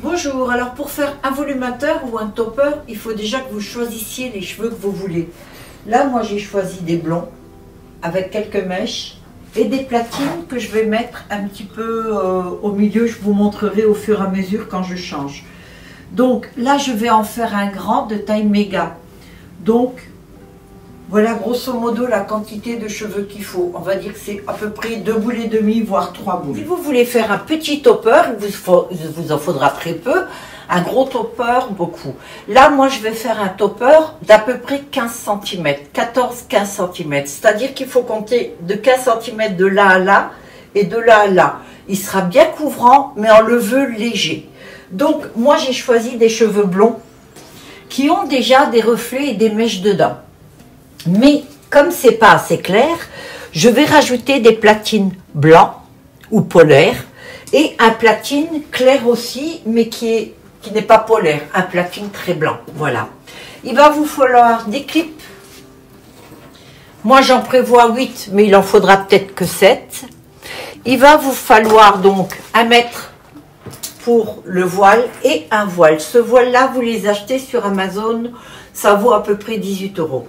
Bonjour, alors pour faire un volumateur ou un topper, il faut déjà que vous choisissiez les cheveux que vous voulez. Là, moi j'ai choisi des blonds avec quelques mèches et des platines que je vais mettre un petit peu au milieu. Je vous montrerai au fur et à mesure quand je change. Donc là, je vais en faire un grand de taille méga. Donc voilà grosso modo la quantité de cheveux qu'il faut. On va dire que c'est à peu près 2 boules et demi, voire 3 boules. Si vous voulez faire un petit topper, il vous en faudra très peu. Un gros topper, beaucoup. Là, moi, je vais faire un topper d'à peu près 15 cm, 14-15 cm. C'est-à-dire qu'il faut compter de 15 cm de là à là et de là à là. Il sera bien couvrant, mais en leveux léger. Donc, moi, j'ai choisi des cheveux blonds qui ont déjà des reflets et des mèches dedans. Mais comme c'est pas assez clair, je vais rajouter des platines blancs ou polaires et un platine clair aussi, mais qui n'est pas polaire, un platine très blanc. Voilà. Il va vous falloir des clips. Moi j'en prévois 8, mais il en faudra peut-être que 7. Il va vous falloir donc 1 mètre pour le voile et un voile. Ce voile-là, vous les achetez sur Amazon, ça vaut à peu près 18 €.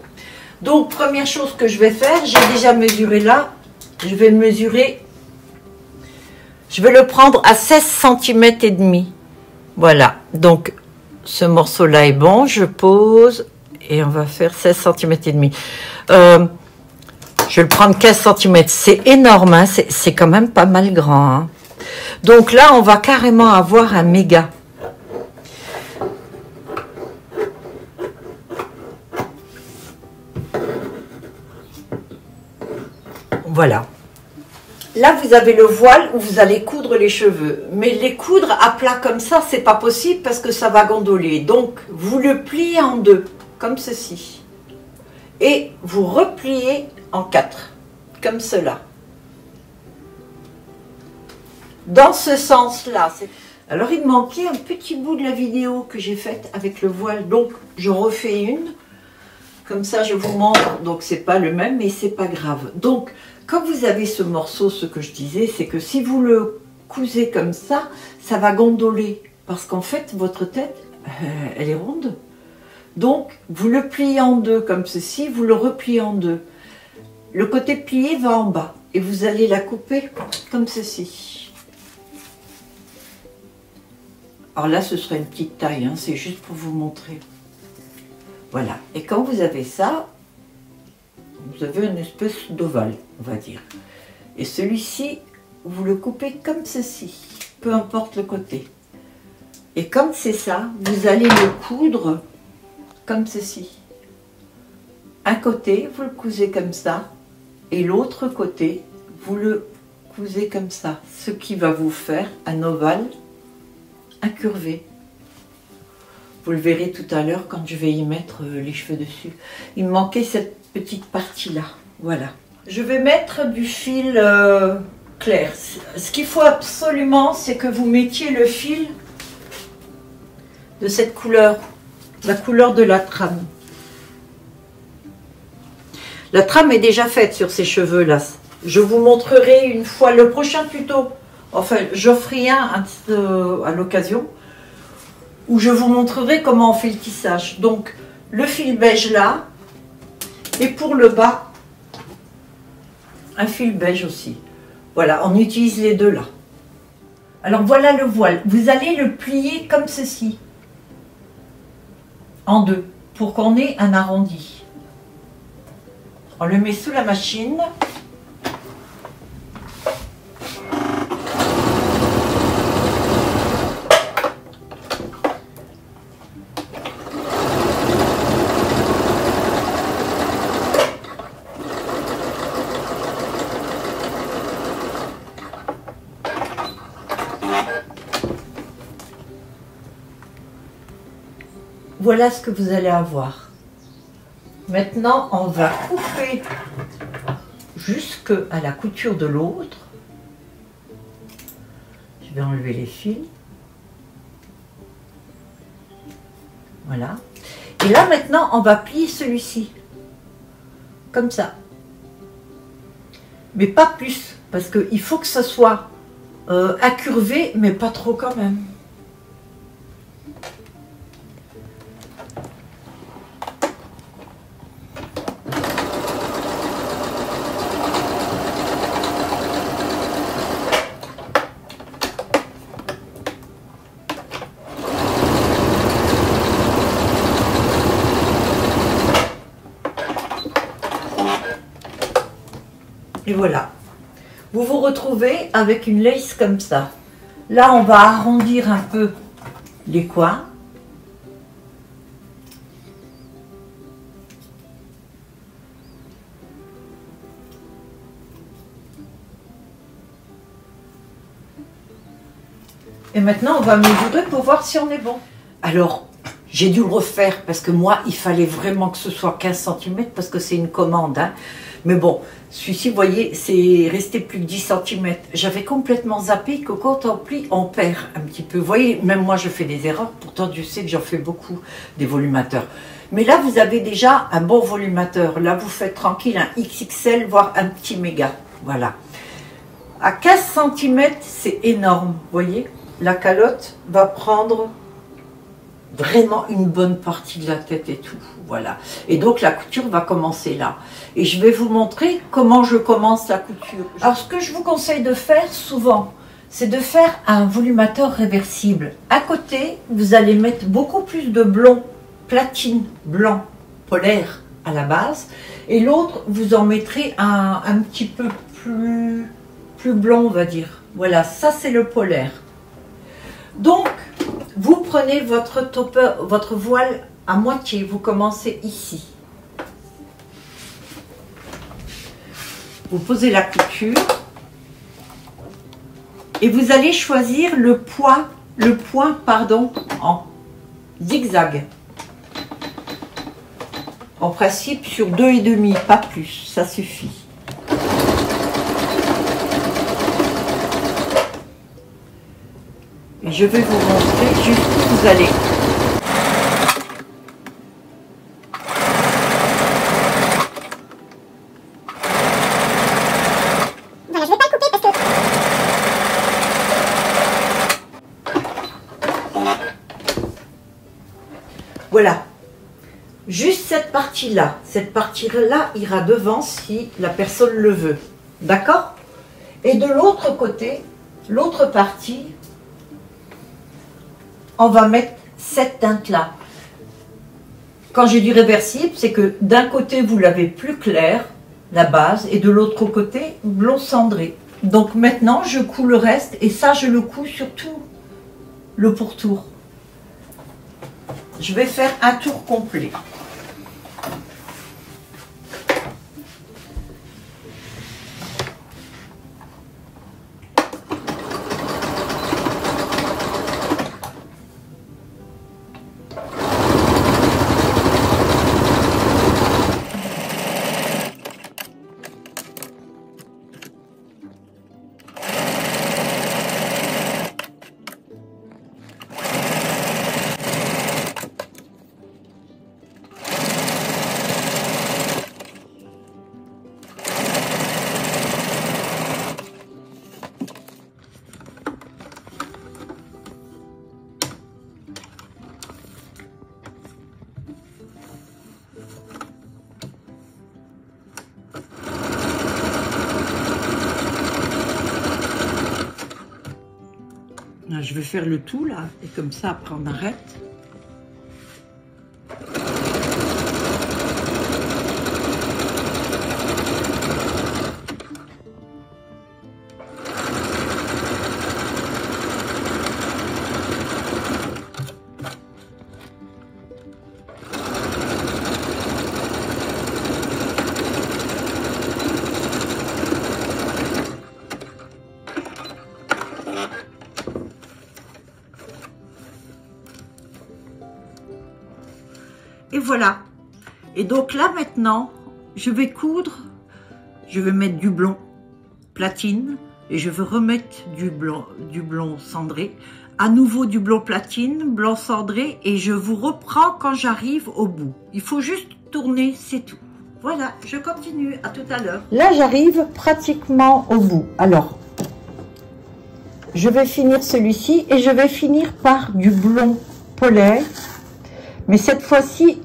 Donc, première chose que je vais faire, j'ai déjà mesuré là, je vais le mesurer, je vais le prendre à 16 cm et demi. Voilà, donc ce morceau-là est bon, je pose et on va faire 16 cm et demi. Je vais le prendre 15 cm, c'est énorme, hein, c'est quand même pas mal grand. Hein. Donc là, on va carrément avoir un méga. Voilà. Là, vous avez le voile où vous allez coudre les cheveux. Mais les coudre à plat comme ça, c'est pas possible parce que ça va gondoler. Donc, vous le pliez en deux, comme ceci. Et vous repliez en 4, comme cela. Dans ce sens-là. Alors, il me manquait un petit bout de la vidéo que j'ai faite avec le voile. Donc, je refais une. Comme ça, je vous montre. Donc, c'est pas le même, mais c'est pas grave. Donc, quand vous avez ce morceau, ce que je disais, c'est que si vous le cousez comme ça va gondoler. Parce qu'en fait, votre tête, elle est ronde. Donc, vous le pliez en deux comme ceci, vous le repliez en deux. Le côté plié va en bas. Et vous allez la couper comme ceci. Alors là, ce sera une petite taille, hein, c'est juste pour vous montrer. Voilà. Et quand vous avez ça, vous avez une espèce d'ovale, on va dire. Et celui-ci, vous le coupez comme ceci, peu importe le côté. Et comme c'est ça, vous allez le coudre comme ceci. Un côté, vous le cousez comme ça, et l'autre côté, vous le cousez comme ça. Ce qui va vous faire un ovale incurvé. Vous le verrez tout à l'heure quand je vais y mettre les cheveux dessus. Il me manquait cette petite partie-là. Voilà. Je vais mettre du fil clair. Ce qu'il faut absolument, c'est que vous mettiez le fil de cette couleur. La couleur de la trame. La trame est déjà faite sur ces cheveux-là. Je vous montrerai une fois le prochain tuto. Enfin, j'offrirai un à l'occasion. Où je vous montrerai comment on fait le tissage. Donc, le fil beige là, et pour le bas, un fil beige aussi. Voilà, on utilise les deux là. Alors voilà le voile. Vous allez le plier comme ceci, en deux, pour qu'on ait un arrondi. On le met sous la machine. Voilà ce que vous allez avoir. Maintenant, on va couper jusqu'à la couture de l'autre. Je vais enlever les fils. Voilà. Et là, maintenant, on va plier celui-ci. Comme ça. Mais pas plus. Parce qu'il faut que ça soit incurvé, mais pas trop quand même. Et voilà. Vous vous retrouvez avec une lace comme ça. Là, on va arrondir un peu les coins. Et maintenant, on va mesurer pour voir si on est bon. Alors, j'ai dû le refaire parce que moi, il fallait vraiment que ce soit 15 cm parce que c'est une commande. Hein. Mais bon, celui-ci, vous voyez, c'est resté plus que 10 cm. J'avais complètement zappé que quand on plie, on perd un petit peu. Vous voyez, même moi, je fais des erreurs. Pourtant, Dieu sait que j'en fais beaucoup, des volumateurs. Mais là, vous avez déjà un bon volumateur. Là, vous faites tranquille un XXL, voire un petit méga. Voilà. À 15 cm, c'est énorme, vous voyez. La calotte va prendre vraiment une bonne partie de la tête et tout, voilà. Et donc la couture va commencer là. Et je vais vous montrer comment je commence la couture. Alors ce que je vous conseille de faire souvent, c'est de faire un volumateur réversible. À côté, vous allez mettre beaucoup plus de blond, platine, blanc, polaire à la base. Et l'autre, vous en mettrez un petit peu plus blanc, on va dire. Voilà, ça c'est le polaire. Donc, vous prenez votre topper, votre voile à moitié, vous commencez ici. Vous posez la couture et vous allez choisir le point en zigzag. En principe sur 2,5, pas plus, ça suffit. Et je vais vous montrer jusqu'où vous allez. Voilà, je vais pas le couper parce que... Voilà. Juste cette partie-là. Cette partie-là ira devant si la personne le veut. D'accord? Et de l'autre côté, l'autre partie, on va mettre cette teinte-là. Quand j'ai du réversible, c'est que d'un côté, vous l'avez plus clair, la base, et de l'autre côté, blond cendré. Donc maintenant, je couds le reste, et ça, je le couds sur tout le pourtour. Je vais faire un tour complet. Je vais faire le tout là, et comme ça après on arrête. Et voilà. Et donc là maintenant, je vais coudre, je vais mettre du blond platine et je vais remettre du blond cendré, à nouveau du blond platine, blanc cendré, et je vous reprends quand j'arrive au bout. Il faut juste tourner, c'est tout. Voilà, je continue, à tout à l'heure. Là j'arrive pratiquement au bout. Alors, je vais finir celui-ci et je vais finir par du blond polaire. Mais cette fois-ci,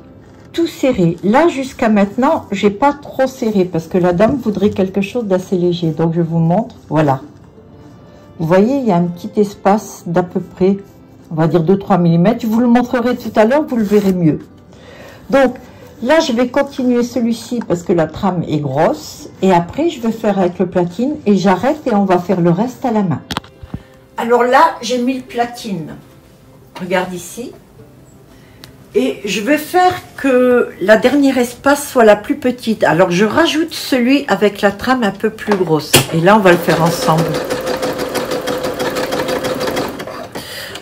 tout serré. Là, jusqu'à maintenant, j'ai pas trop serré parce que la dame voudrait quelque chose d'assez léger. Donc, je vous montre. Voilà. Vous voyez, il y a un petit espace d'à peu près, on va dire 2-3 mm. Je vous le montrerai tout à l'heure, vous le verrez mieux. Donc, Là, je vais continuer celui-ci parce que la trame est grosse. Et après, je vais faire avec le platine et j'arrête et on va faire le reste à la main. Alors là, j'ai mis le platine. Regarde ici. Et je vais faire que la dernière espace soit la plus petite. Alors, je rajoute celui avec la trame un peu plus grosse. Et là, on va le faire ensemble.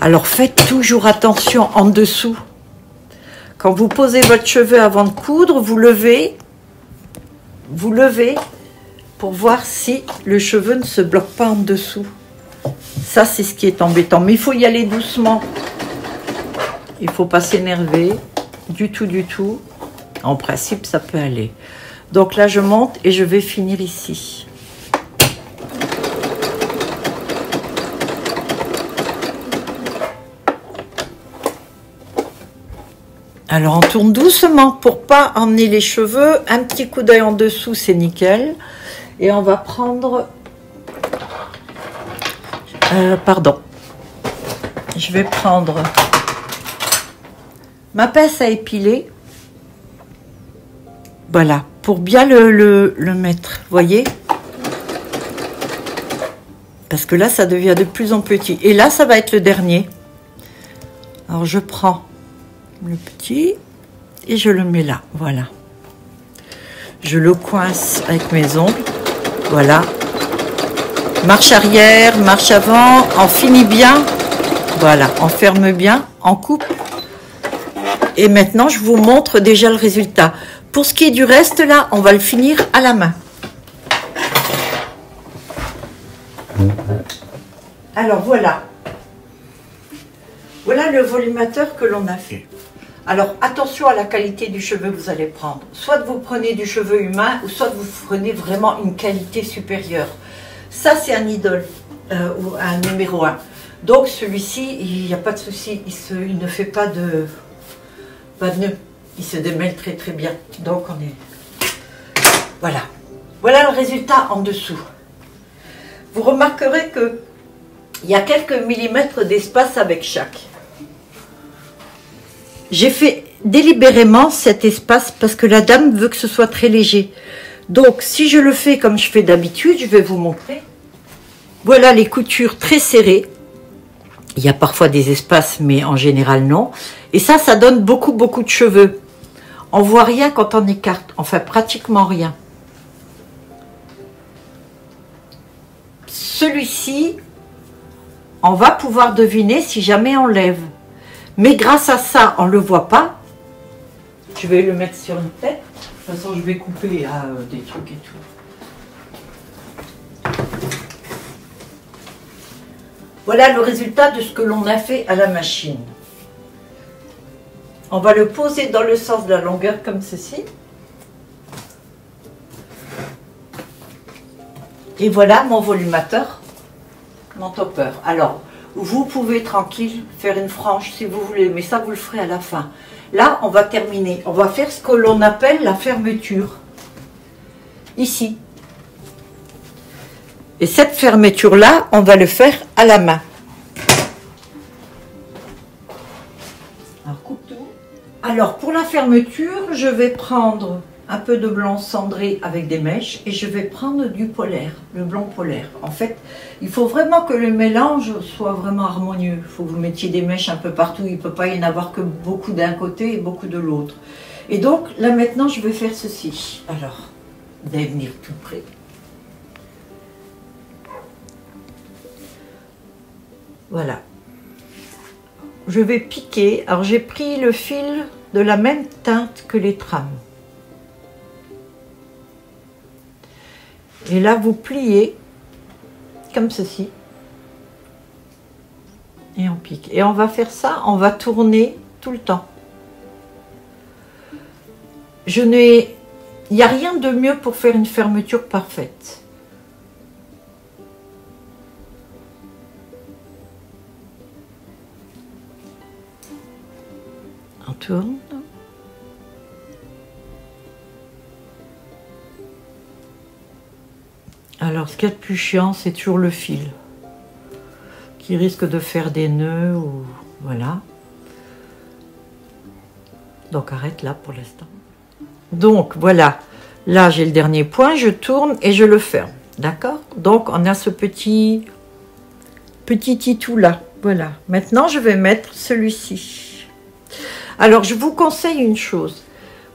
Alors, faites toujours attention en dessous. Quand vous posez votre cheveu avant de coudre, vous levez pour voir si le cheveu ne se bloque pas en dessous. Ça, c'est ce qui est embêtant. Mais il faut y aller doucement. Il ne faut pas s'énerver du tout, du tout. En principe, ça peut aller. Donc là, je monte et je vais finir ici. Alors, on tourne doucement pour pas emmener les cheveux. Un petit coup d'œil en dessous, c'est nickel. Et on va prendre... pardon. Je vais prendre ma pince à épiler. Voilà, pour bien le mettre, voyez? Parce que là, ça devient de plus en plus petit. Et là, ça va être le dernier. Alors, je prends le petit et je le mets là, voilà. Je le coince avec mes ongles, voilà. Marche arrière, marche avant, on finit bien, voilà, on ferme bien, on coupe. Et maintenant, je vous montre déjà le résultat. Pour ce qui est du reste, là, on va le finir à la main. Alors, voilà. Voilà le volumateur que l'on a fait. Alors, attention à la qualité du cheveu que vous allez prendre. Soit vous prenez du cheveu humain, ou soit vous prenez vraiment une qualité supérieure. Ça, c'est un idole, ou un numéro 1. Donc, celui-ci, il n'y a pas de souci. Il ne fait pas de nœud. Il se démêle très, très bien. Donc, on est... Voilà. Voilà le résultat en dessous. Vous remarquerez que il y a quelques millimètres d'espace avec chaque. J'ai fait délibérément cet espace parce que la dame veut que ce soit très léger. Donc, si je le fais comme je fais d'habitude, je vais vous montrer. Voilà les coutures très serrées. Il y a parfois des espaces, mais en général non. Et ça donne beaucoup, beaucoup de cheveux. On voit rien quand on écarte. Enfin, pratiquement rien. Celui-ci, on va pouvoir deviner si jamais on lève. Mais grâce à ça, on ne le voit pas. Je vais le mettre sur une tête. De toute façon, je vais couper des trucs et tout. Voilà le résultat de ce que l'on a fait à la machine. On va le poser dans le sens de la longueur comme ceci. Et voilà mon volumateur, mon topper. Alors, vous pouvez tranquille faire une frange si vous voulez, mais ça vous le ferez à la fin. Là, on va terminer. On va faire ce que l'on appelle la fermeture. Ici. Et cette fermeture-là, on va le faire à la main. Alors, coupe tout. Alors, pour la fermeture, je vais prendre un peu de blanc cendré avec des mèches et je vais prendre du polaire, le blanc polaire. En fait, il faut vraiment que le mélange soit vraiment harmonieux. Il faut que vous mettiez des mèches un peu partout. Il ne peut pas y en avoir que beaucoup d'un côté et beaucoup de l'autre. Et donc, là maintenant, je vais faire ceci. Alors, vous allez venir tout près. Voilà. Je vais piquer. Alors, j'ai pris le fil de la même teinte que les trames. Et là, vous pliez comme ceci. Et on pique. Et on va faire ça, on va tourner tout le temps. Il n'y a rien de mieux pour faire une fermeture parfaite. On tourne. Alors, ce qu'il y a de plus chiant, c'est toujours le fil qui risque de faire des nœuds ou voilà. Donc, arrête là pour l'instant. Donc voilà, là j'ai le dernier point, je tourne et je le ferme. D'accord? Donc on a ce petit titou là. Voilà. Maintenant je vais mettre celui-ci. Alors je vous conseille une chose.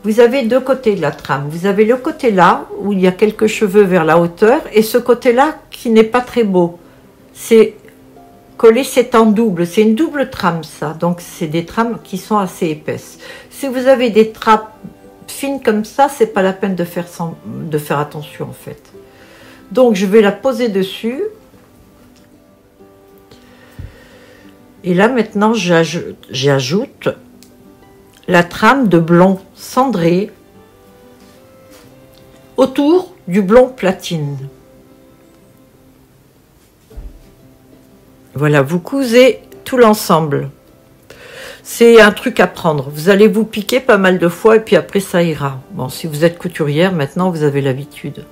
Vous avez deux côtés de la trame. Vous avez le côté là où il y a quelques cheveux vers la hauteur et ce côté là qui n'est pas très beau. C'est collé, c'est en double. C'est une double trame ça. Donc c'est des trames qui sont assez épaisses. Si vous avez des trames fines comme ça, c'est pas la peine de faire attention en fait. Donc je vais la poser dessus. Et là maintenant j'ajoute la trame de blond cendré autour du blond platine. Voilà, vous cousez tout l'ensemble. C'est un truc à prendre. Vous allez vous piquer pas mal de fois et puis après ça ira. Bon, si vous êtes couturière, maintenant vous avez l'habitude.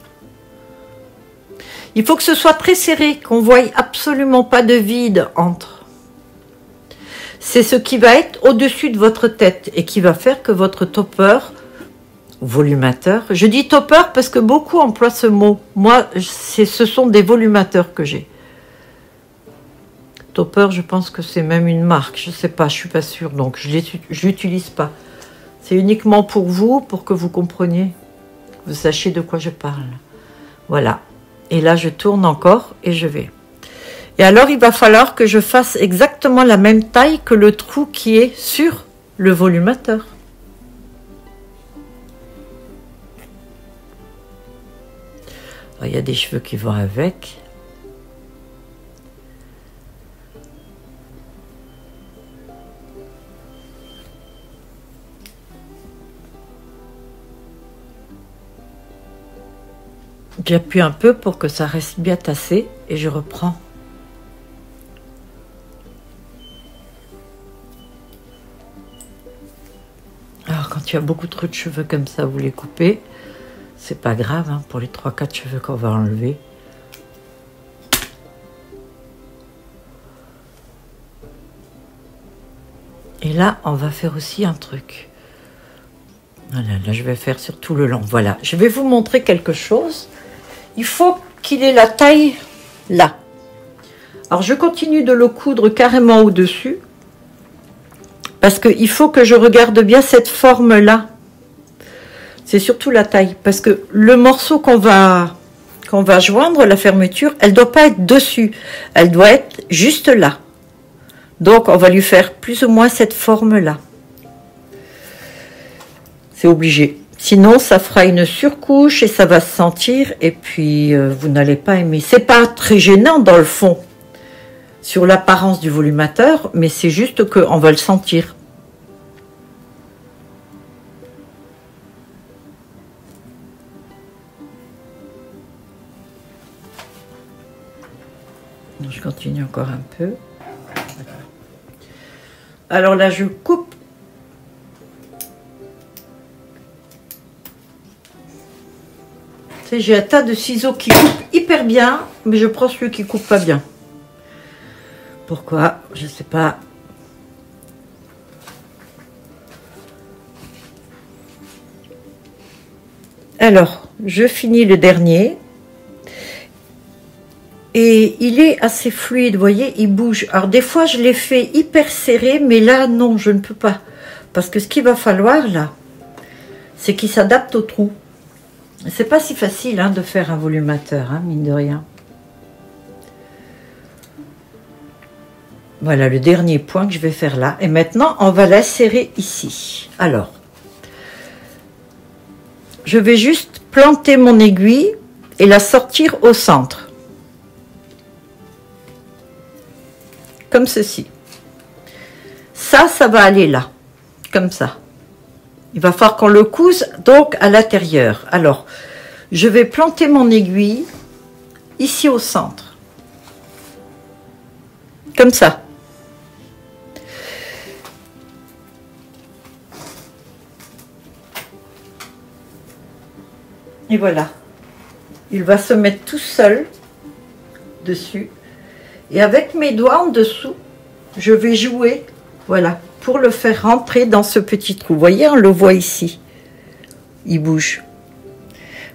Il faut que ce soit très serré, qu'on ne voie absolument pas de vide entre. C'est ce qui va être au-dessus de votre tête et qui va faire que votre topper, volumateur, je dis topper parce que beaucoup emploient ce mot. Moi, ce sont des volumateurs que j'ai. Topper, je pense que c'est même une marque, je ne sais pas, je ne suis pas sûre, donc je l'utilise pas. C'est uniquement pour vous, pour que vous compreniez, que vous sachiez de quoi je parle. Voilà. Et là, je tourne encore et je vais. Et alors, il va falloir que je fasse exactement la même taille que le trou qui est sur le volumateur. Alors, il y a des cheveux qui vont avec. J'appuie un peu pour que ça reste bien tassé et je reprends. Alors quand il y a beaucoup trop de cheveux comme ça, vous les coupez. C'est pas grave hein, pour les 3-4 cheveux qu'on va enlever. Et là, on va faire aussi un truc. Voilà, là je vais faire sur tout le long. Voilà, je vais vous montrer quelque chose. Il faut qu'il ait la taille là. Alors je continue de le coudre carrément au-dessus. Parce qu'il faut que je regarde bien cette forme-là. C'est surtout la taille. Parce que le morceau qu'on va joindre, la fermeture, elle ne doit pas être dessus. Elle doit être juste là. Donc on va lui faire plus ou moins cette forme-là. C'est obligé. Sinon, ça fera une surcouche et ça va se sentir. Et puis, vous n'allez pas aimer. C'est pas très gênant dans le fond, sur l'apparence du volumateur, mais c'est juste qu'on va le sentir. Je continue encore un peu. Alors là, je coupe. J'ai un tas de ciseaux qui coupent hyper bien, mais je prends celui qui coupe pas bien. Pourquoi? Je sais pas. Alors, je finis le dernier. Et il est assez fluide, vous voyez, il bouge. Alors des fois, je l'ai fait hyper serré, mais là, non, je ne peux pas. Parce que ce qu'il va falloir, là, c'est qu'il s'adapte au trou. C'est pas si facile hein, de faire un volumateur, hein, mine de rien. Voilà le dernier point que je vais faire là. Et maintenant, on va l'insérer ici. Alors, je vais juste planter mon aiguille et la sortir au centre. Comme ceci. Ça va aller là. Comme ça. Il va falloir qu'on le couse donc à l'intérieur. Alors, je vais planter mon aiguille ici au centre. Comme ça. Et voilà. Il va se mettre tout seul dessus. Et avec mes doigts en dessous, je vais jouer, voilà, pour le faire rentrer dans ce petit trou. Vous voyez, on le voit ici. il bouge.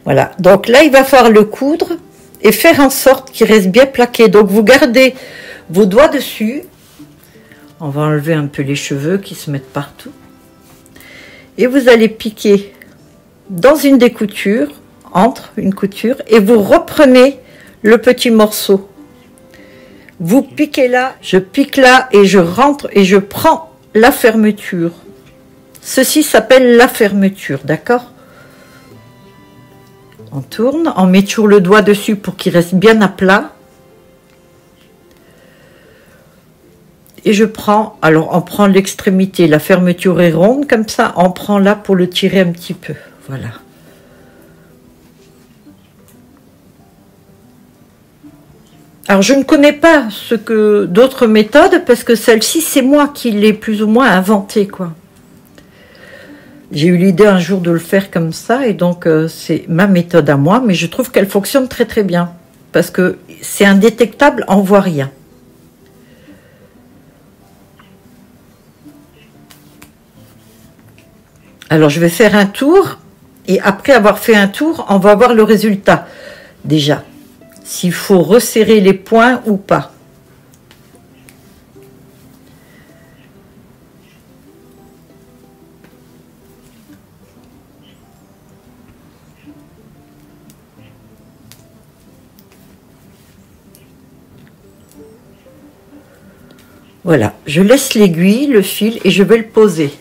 Voilà, donc là, il va falloir le coudre et faire en sorte qu'il reste bien plaqué. Donc, vous gardez vos doigts dessus. On va enlever un peu les cheveux qui se mettent partout. Et vous allez piquer dans une des coutures, entre une couture, et vous reprenez le petit morceau. Vous piquez là, je pique là, et je rentre et je prends la fermeture. Ceci s'appelle la fermeture, d'accord? On tourne, on met toujours le doigt dessus pour qu'il reste bien à plat. Et je prends, alors on prend l'extrémité, la fermeture est ronde, comme ça, on prend là pour le tirer un petit peu, voilà. Alors je ne connais pas d'autres méthodes, parce que celle-ci, c'est moi qui l'ai plus ou moins inventée, quoi. J'ai eu l'idée un jour de le faire comme ça, et donc c'est ma méthode à moi, mais je trouve qu'elle fonctionne très très bien, parce que c'est indétectable, on voit rien. Alors je vais faire un tour, et après avoir fait un tour, on va voir le résultat, déjà, s'il faut resserrer les points ou pas. Voilà, je laisse l'aiguille, le fil, et je vais le poser.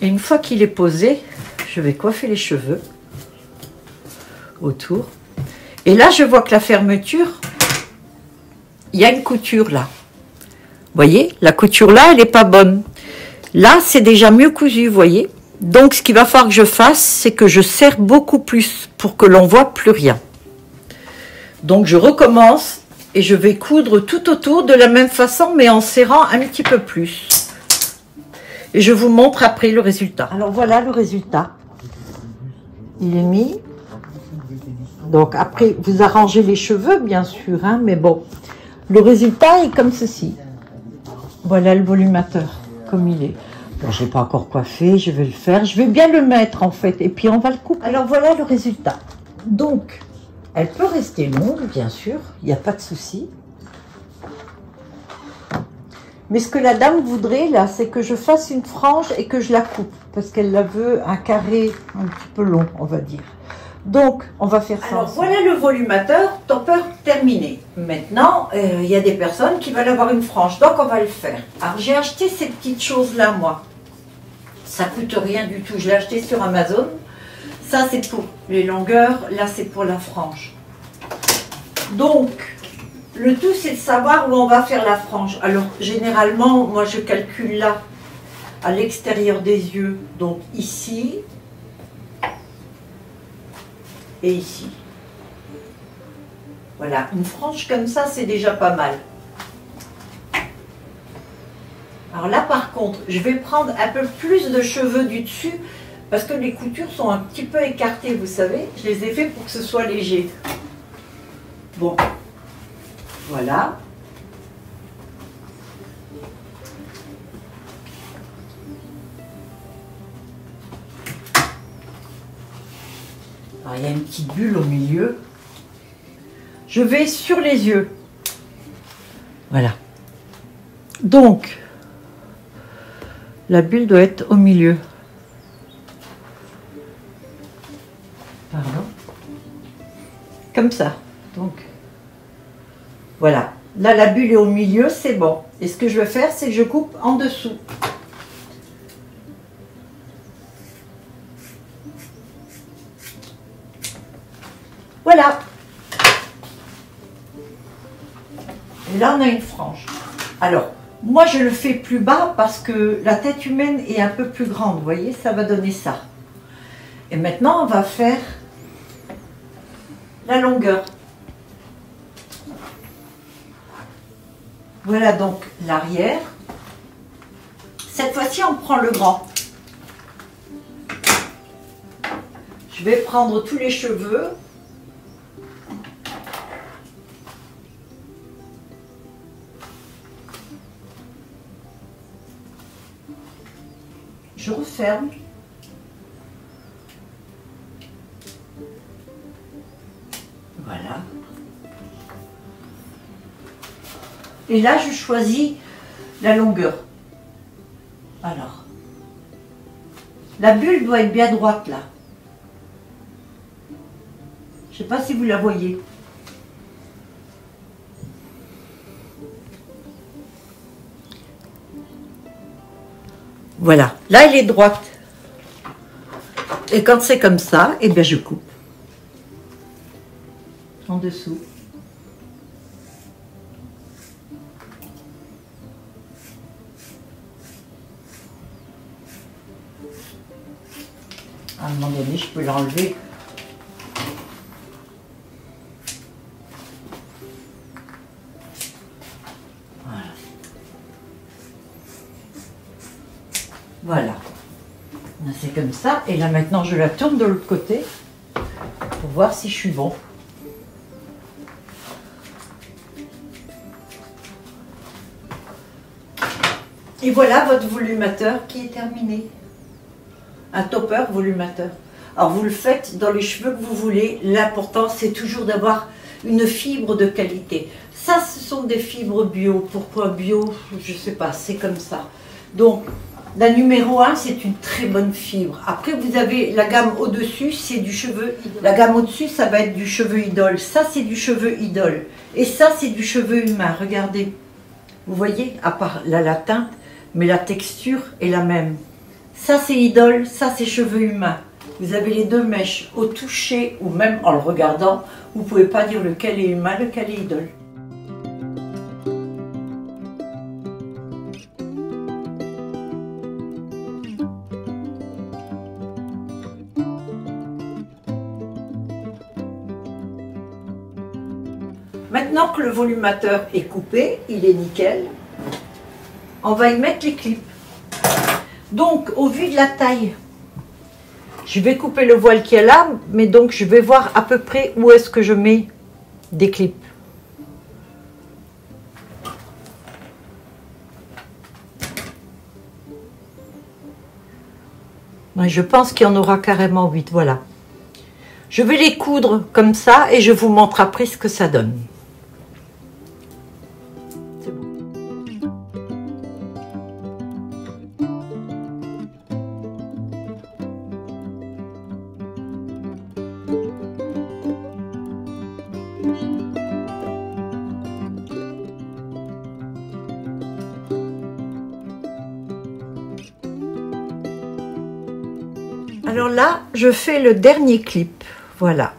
Et une fois qu'il est posé, je vais coiffer les cheveux autour. Et là, je vois que la fermeture, il y a une couture là. Vous voyez, la couture là, elle n'est pas bonne. Là, c'est déjà mieux cousu, vous voyez. Donc, ce qu'il va falloir que je fasse, c'est que je serre beaucoup plus pour que l'on voit plus rien. Donc, je recommence. Et je vais coudre tout autour de la même façon, mais en serrant un petit peu plus. Et je vous montre après le résultat. Alors voilà le résultat. Il est mis. Donc après, vous arrangez les cheveux, bien sûr, hein, mais bon. Le résultat est comme ceci. Voilà le volumateur, comme il est. Bon, je n'ai pas encore coiffé, je vais le faire. Je vais bien le mettre, en fait, et puis on va le couper. Alors voilà le résultat. Donc... elle peut rester longue, bien sûr, il n'y a pas de souci. Mais ce que la dame voudrait, là, c'est que je fasse une frange et que je la coupe. Parce qu'elle la veut un carré un petit peu long, on va dire. Donc, on va faire ça. Alors, voilà le volumateur, topper terminé. Maintenant, il y a des personnes qui veulent avoir une frange, donc on va le faire. Alors, j'ai acheté ces petites choses-là, moi. Ça coûte rien du tout, je l'ai acheté sur Amazon. Ça, c'est pour les longueurs. Là, c'est pour la frange. Donc, le tout, c'est de savoir où on va faire la frange. Alors, généralement, moi, je calcule là, à l'extérieur des yeux. Donc, ici. Et ici. Voilà. Une frange comme ça, c'est déjà pas mal. Alors là, par contre, je vais prendre un peu plus de cheveux du dessus. Parce que les coutures sont un petit peu écartées, vous savez. Je les ai fait pour que ce soit léger. Bon. Voilà. Alors, il y a une petite bulle au milieu. Je vais sur les yeux. Voilà. Donc, la bulle doit être au milieu. Pardon. Comme ça. Donc, voilà. Là, la bulle est au milieu, c'est bon. Et ce que je vais faire, c'est que je coupe en dessous. Voilà. Et là, on a une frange. Alors, moi, je le fais plus bas parce que la tête humaine est un peu plus grande. Vous voyez, ça va donner ça. Et maintenant, on va faire la longueur. Voilà donc l'arrière. Cette fois-ci, on prend le grand. Je vais prendre tous les cheveux. Je referme. Et là, je choisis la longueur. Alors, la bulle doit être bien droite là. Je ne sais pas si vous la voyez. Voilà, là elle est droite. Et quand c'est comme ça, eh bien je coupe en dessous. À un moment donné, je peux l'enlever. Voilà. Voilà. C'est comme ça. Et là maintenant, je la tourne de l'autre côté pour voir si je suis bon. Et voilà votre volumateur qui est terminé. Un topper volumateur. Alors vous le faites dans les cheveux que vous voulez. L'important c'est toujours d'avoir une fibre de qualité. Ça ce sont des fibres bio. Pourquoi bio? Je sais pas, c'est comme ça. Donc la numéro 1 c'est une très bonne fibre. Après vous avez la gamme au-dessus, c'est du cheveu. La gamme au-dessus ça va être du cheveu idole. Ça c'est du cheveu idole. Et ça c'est du cheveu humain. Regardez. Vous voyez, à part la teinte, mais la texture est la même. Ça c'est idole, ça c'est cheveux humains. Vous avez les deux mèches au toucher ou même en le regardant. Vous ne pouvez pas dire lequel est humain, lequel est idole. Maintenant que le volumateur est coupé, il est nickel, on va y mettre les clips. Donc, au vu de la taille, je vais couper le voile qui est là, mais donc je vais voir à peu près où est-ce que je mets des clips. Je pense qu'il y en aura carrément 8, voilà. Je vais les coudre comme ça et je vous montre après ce que ça donne. C'est bon. Alors là, je fais le dernier clip. Voilà.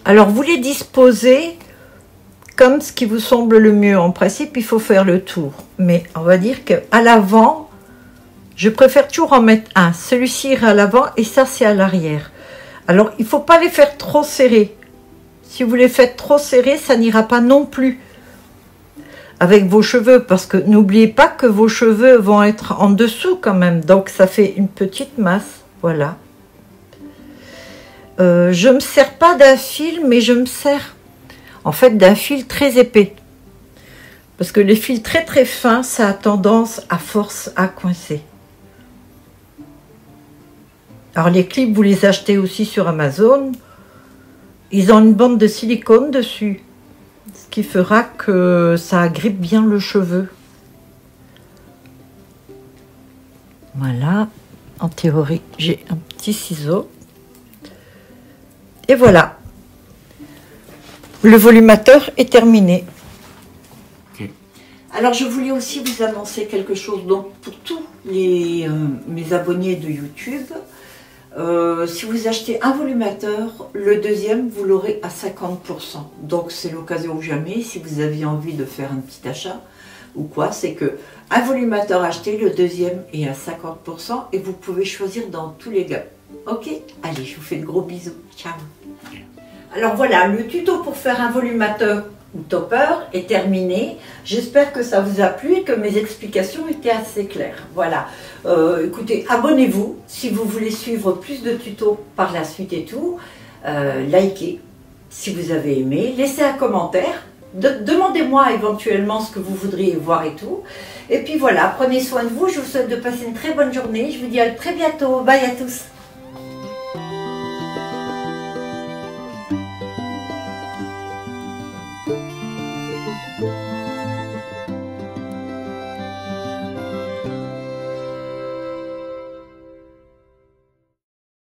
Alors, vous les disposez comme ce qui vous semble le mieux. En principe, il faut faire le tour. Mais on va dire qu'à l'avant, je préfère toujours en mettre un. Celui-ci ira à l'avant et ça, c'est à l'arrière. Alors, il ne faut pas les faire trop serrés. Si vous les faites trop serrés, ça n'ira pas non plus avec vos cheveux. Parce que n'oubliez pas que vos cheveux vont être en dessous quand même. Donc, ça fait une petite masse. Voilà. Je ne me sers pas d'un fil, mais je me sers en fait d'un fil très épais. Parce que les fils très très fins, ça a tendance à force à coincer. Alors les clips, vous les achetez aussi sur Amazon. Ils ont une bande de silicone dessus. Ce qui fera que ça agrippe bien le cheveu. Voilà. En théorie, j'ai un petit ciseau. Et voilà. Le volumateur est terminé. Okay. Alors, je voulais aussi vous annoncer quelque chose. Donc, pour tous mes abonnés de YouTube, si vous achetez un volumateur, le deuxième, vous l'aurez à 50%. Donc, c'est l'occasion ou jamais, si vous aviez envie de faire un petit achat ou quoi, c'est que un volumateur acheté, le deuxième est à 50% et vous pouvez choisir dans tous les gammes. Ok? Allez, je vous fais de gros bisous. Ciao! Alors voilà, le tuto pour faire un volumateur ou topper est terminé. J'espère que ça vous a plu et que mes explications étaient assez claires. Voilà. Écoutez, abonnez-vous si vous voulez suivre plus de tutos par la suite et tout. Likez si vous avez aimé. Laissez un commentaire. Demandez-moi éventuellement ce que vous voudriez voir et tout. Et puis voilà, prenez soin de vous. Je vous souhaite de passer une très bonne journée. Je vous dis à très bientôt. Bye à tous.